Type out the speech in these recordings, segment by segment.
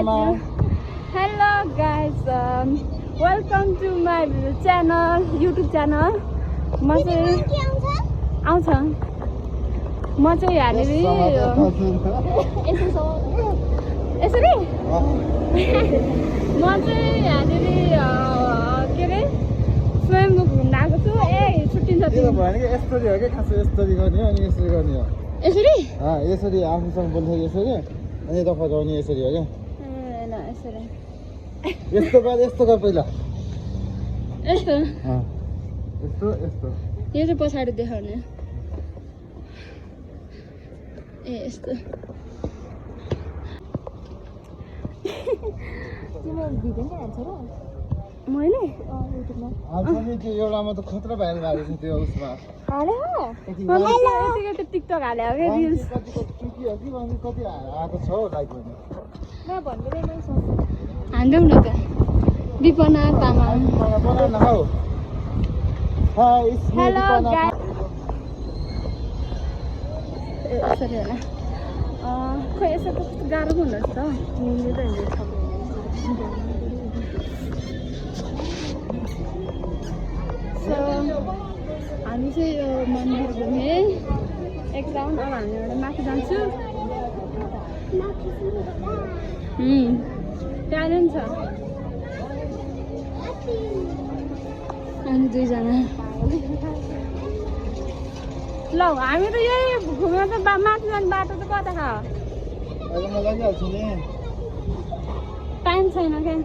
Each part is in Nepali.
Hello guys, welcome to my channel, YouTube channel. म चाहिँ आउँछ म चाहिँ यहाँनिर यसरी म चाहिँ यहाँनिर के अरे स्वयम्भू घुम्न आएको छु छुट्टिन्छ यस्तरी हो कि खास यस्तरी गर्ने हो अनि यसरी गर्ने हो यसरी यसरी आफूसँग बोल्छ यसरी अनि दफाउने यसरी हो क्या यसरी यस्तो गर पहिला यस्तो यस्तो यस्तो यो चाहिँ पछाडि देखाउने यस्तो मैले त्यो एउटामा त खतरा भएर भएको छ त्यो उसमा टिकटक हाल्यो कति आएको छ लाइक भने हान्डौँ न त विपना तामाङ हेलो यसरी होला खोइ यसो कस्तो गाह्रो पो हुँदो रहेछ त मिल्दै त हामी चाहिँ यो मन्दिर घुमेँ एक राउन्ड अब हामी एउटा माथि जान्छु त्यहाँ नि छ अनि दुईजना ल हामी त यही घुमेर त माथि जाने बाटो त कता छ टाइम छैन क्या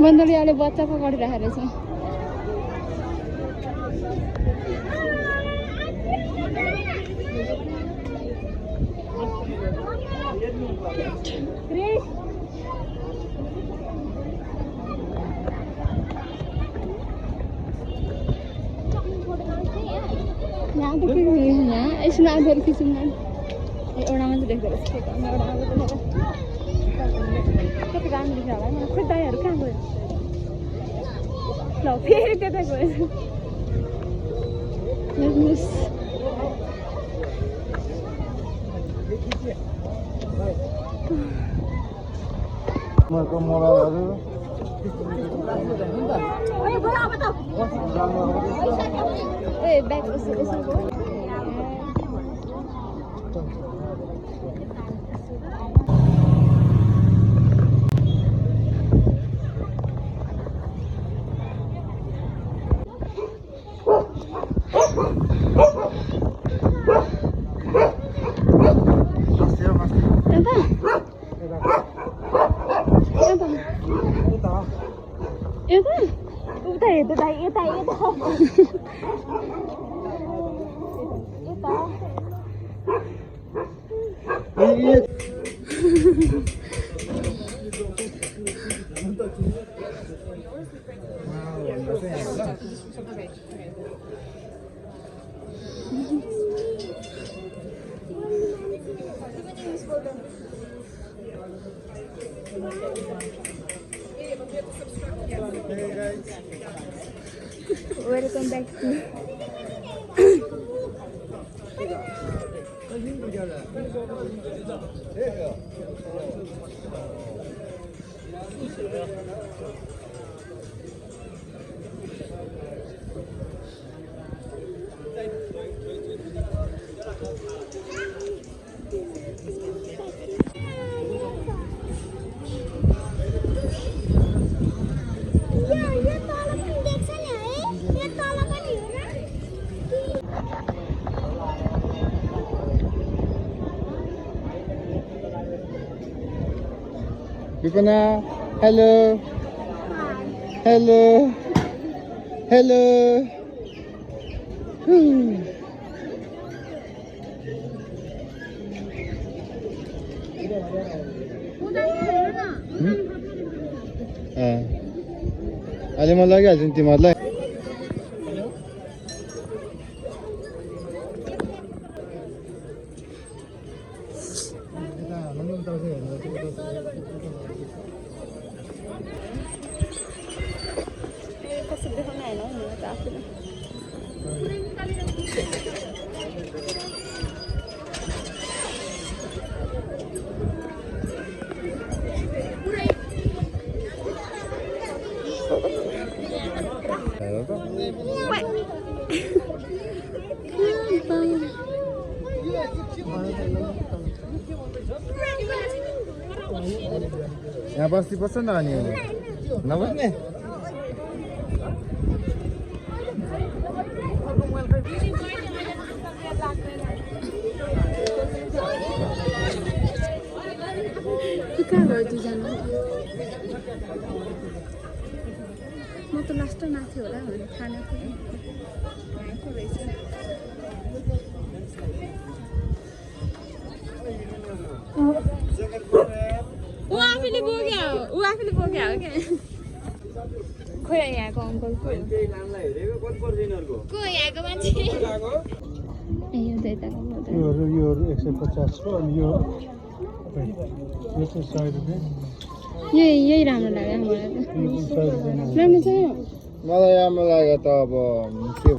बन्दरियाले बच्चा पकडिराखेको रहेछ यहाँ त के यहाँ यसो आफूहरू खिच्नु एउटामा चाहिँ देख्दो रहेछ कति राम्रो देखियो होला मलाई खोइ दाइहरू कहाँ गयो ल फेरि त्यतै गएछ हेर्नुहोस् मोबाइलहरू bag Welcome back to Vipana, hello. Hello. Hello. अहिले म लगिहाल्छु नि तिमीहरूलाई यहाँ बस्नुपर्छ नि अनि नबस्ने कहाँ गयो दुईजना म त लास्ट नाथ्यो होला भने खाना खाएको रहेछ ऊ आफैले बोक्यो हो क्या खोइ यहाँको अङ्कल को यहाँको मान्छे ए यो त यताको यो 150 को अनि यो चाहिँ 100 रुपैयाँ यही राम्रो लाग्यो मलाई त राम्रो छ यो मलाई राम्रो लाग्यो त अब के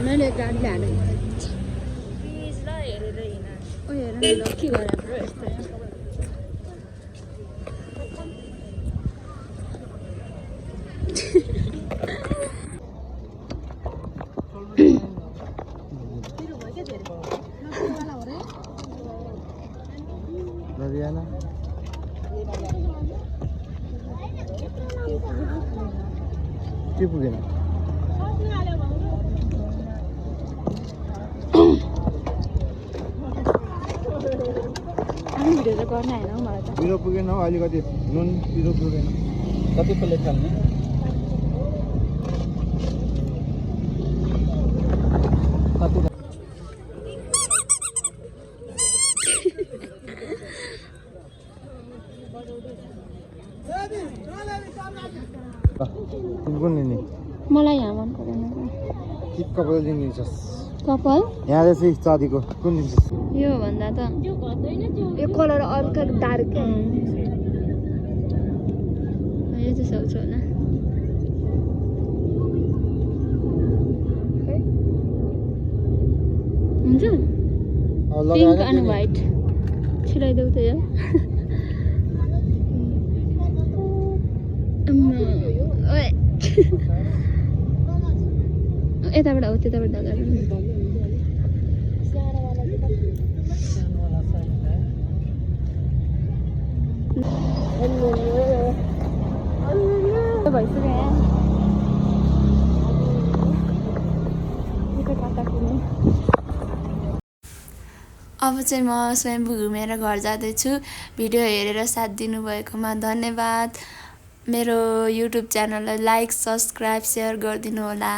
मैले गाडीले हालेको ओ हेर न ल के गरेर यस्तो Mariana के पुगेन हामी भिडियो त गर्न हैन हौ मलाई त पिरो पुगेन हौ अलिकति नुन पिरो पुगेन कति प्लेट खाने कति कुन लिने मलाई यहाँ मन परेन टिप कपाल लिन्छस् कपाल यहाँ चाहिँ चाँदीको कुन लिन्छस् यो भन्दा त यो कलर हल्का डार्क यो चाहिँ सक्छु होला हुन्छ पिङ्क अनि व्हाइट छिराइदेऊ त यो यताबाट हो त्यताबाट दादा भइसक्यो अब चाहिँ म स्वयम्भू घुमेर घर जाँदैछु भिडियो हेरेर साथ दिनुभएकोमा धन्यवाद मेरो युट्युब च्यानललाई लाइक सब्सक्राइब सेयर गरिदिनु होला